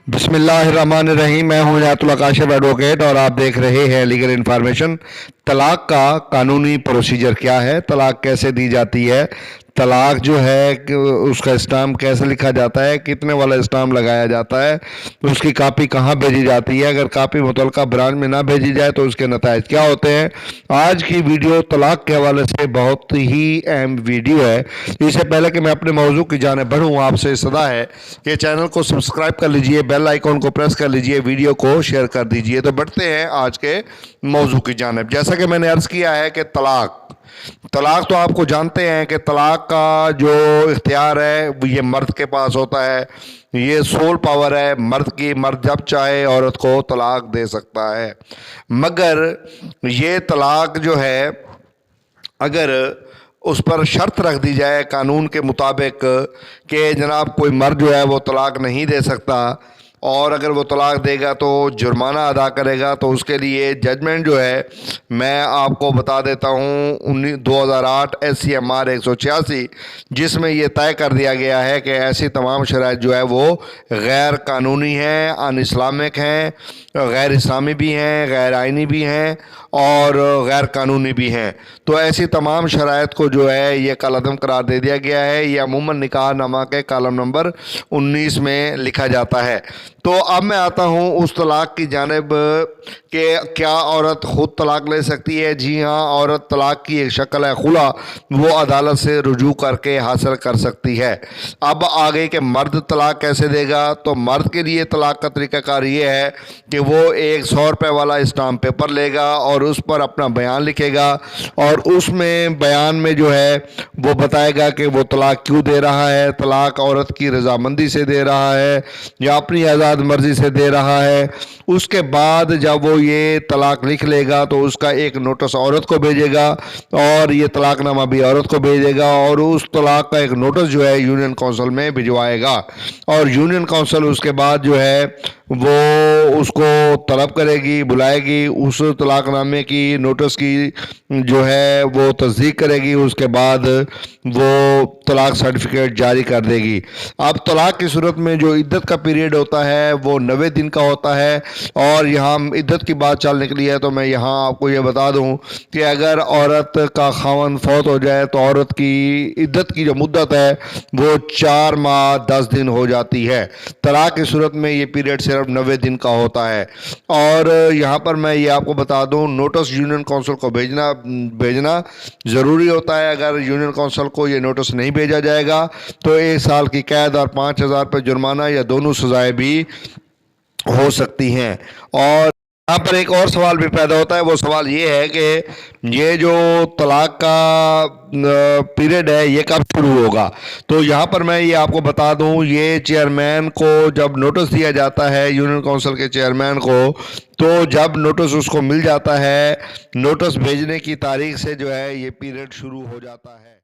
بسم اللہ الرحمن الرحیم۔ میں ہوں عنایت اللہ کاشف ایڈوکیٹ اور آپ دیکھ رہے ہیں لیگل انفارمیشن۔ طلاق کا قانونی پروسیجر کیا ہے، طلاق کیسے دی جاتی ہے، طلاق جو ہے اس کا اسٹامپ کیسے لکھا جاتا ہے، کتنے والا اسٹامپ لگایا جاتا ہے، اس کی کاپی کہاں بھیجی جاتی ہے، اگر کاپی متعلقہ برانچ میں نہ بھیجی جائے تو اس کے نتائج کیا ہوتے ہیں۔ آج کی ویڈیو طلاق کے حوالے سے بہت ہی اہم ویڈیو ہے۔ اس سے پہلے کہ میں اپنے موضوع کی جانب بڑھوں، آپ سے صدا ہے کہ چینل کو سبسکرائب کر لیجئے، بیل آئیکن کو پریس کر لیجئے، ویڈیو کو شیئر کر دیجئے۔ تو بڑھتے ہیں آج کے موضوع کی جانب۔ جیسا کہ میں نے عرض کیا ہے کہ طلاق تو آپ کو جانتے ہیں کہ طلاق کا جو اختیار ہے یہ مرد کے پاس ہوتا ہے، یہ سول پاور ہے مرد کی۔ مرد جب چاہے عورت کو طلاق دے سکتا ہے، مگر یہ طلاق جو ہے اگر اس پر شرط رکھ دی جائے قانون کے مطابق کہ جناب کوئی مرد جو ہے وہ طلاق نہیں دے سکتا، اور اگر وہ طلاق دے گا تو جرمانہ ادا کرے گا، تو اس کے لیے ججمنٹ جو ہے میں آپ کو بتا دیتا ہوں 2008 SCMR 186، جس میں یہ طے کر دیا گیا ہے کہ ایسی تمام شرائط جو ہے وہ غیر قانونی ہیں، ان اسلامک ہیں، غیر اسلامی بھی ہیں، غیر آئینی بھی ہیں اور غیر قانونی بھی ہیں۔ تو ایسی تمام شرائط کو جو ہے یہ کالعدم قرار دے دیا گیا ہے۔ یہ عموماً نکاح نامہ کے کالم نمبر 19 میں لکھا جاتا ہے۔ تو اب میں آتا ہوں اس طلاق کی جانب کہ کیا عورت خود طلاق لے سکتی ہے؟ جی ہاں، عورت طلاق کی ایک شکل ہے خلا، وہ عدالت سے رجوع کر کے حاصل کر سکتی ہے۔ اب آگے کہ مرد طلاق کیسے دے گا، تو مرد کے لیے طلاق کا طریقہ کار یہ ہے کہ وہ ایک 100 روپے والا اسٹامپ پیپر لے گا اور اس پر اپنا بیان لکھے گا، اور اس میں بیان میں جو ہے وہ بتائے گا کہ وہ طلاق کیوں دے رہا ہے، طلاق عورت کی رضامندی سے دے رہا ہے یا اپنی آزاد مرضی سے دے رہا ہے۔ اس کے بعد جب وہ یہ طلاق لکھ لے گا تو اس کا ایک نوٹس عورت کو بھیجے گا، اور یہ طلاق نامہ بھی عورت کو بھیجے گا، اور اس طلاق کا ایک نوٹس جو ہے یونین کونسل میں بھجوائے گا، اور یونین کونسل اس کے بعد جو ہے وہ اس کو طلب کرے گی، بلائے گی، اس طلاق نامے کی نوٹس کی جو ہے وہ تصدیق کرے گی، اس کے بعد وہ طلاق سرٹیفکیٹ جاری کر دے گی۔ اب طلاق کی صورت میں جو عدت کا پیریڈ ہوتا ہے وہ 90 دن کا ہوتا ہے، اور یہاں عدت کی بات چل نکلی ہے تو میں یہاں آپ کو یہ بتا دوں کہ اگر عورت کا خاوند فوت ہو جائے تو عورت کی عدت کی جو مدت ہے وہ 4 ماہ 10 دن ہو جاتی ہے۔ طلاق کی صورت میں یہ پیریڈ صرف 90 دن کا ہوتا ہے۔ اور یہاں پر میں یہ آپ کو بتا دوں نوٹس یونین کونسل کو بھیجنا ضروری ہوتا ہے۔ اگر یونین کونسل کو یہ نوٹس نہیں بھیجا جائے گا تو 1 سال کی قید اور 5000 روپے جرمانہ یا دونوں سزائیں بھی ہو سکتی ہیں۔ اور یہاں پر ایک اور سوال بھی پیدا ہوتا ہے، وہ سوال یہ ہے کہ یہ جو طلاق کا پیریڈ ہے یہ کب شروع ہوگا؟ تو یہاں پر میں یہ آپ کو بتا دوں، یہ چیئرمین کو جب نوٹس دیا جاتا ہے، یونین کونسل کے چیئرمین کو، تو جب نوٹس اس کو مل جاتا ہے، نوٹس بھیجنے کی تاریخ سے جو ہے یہ پیریڈ شروع ہو جاتا ہے۔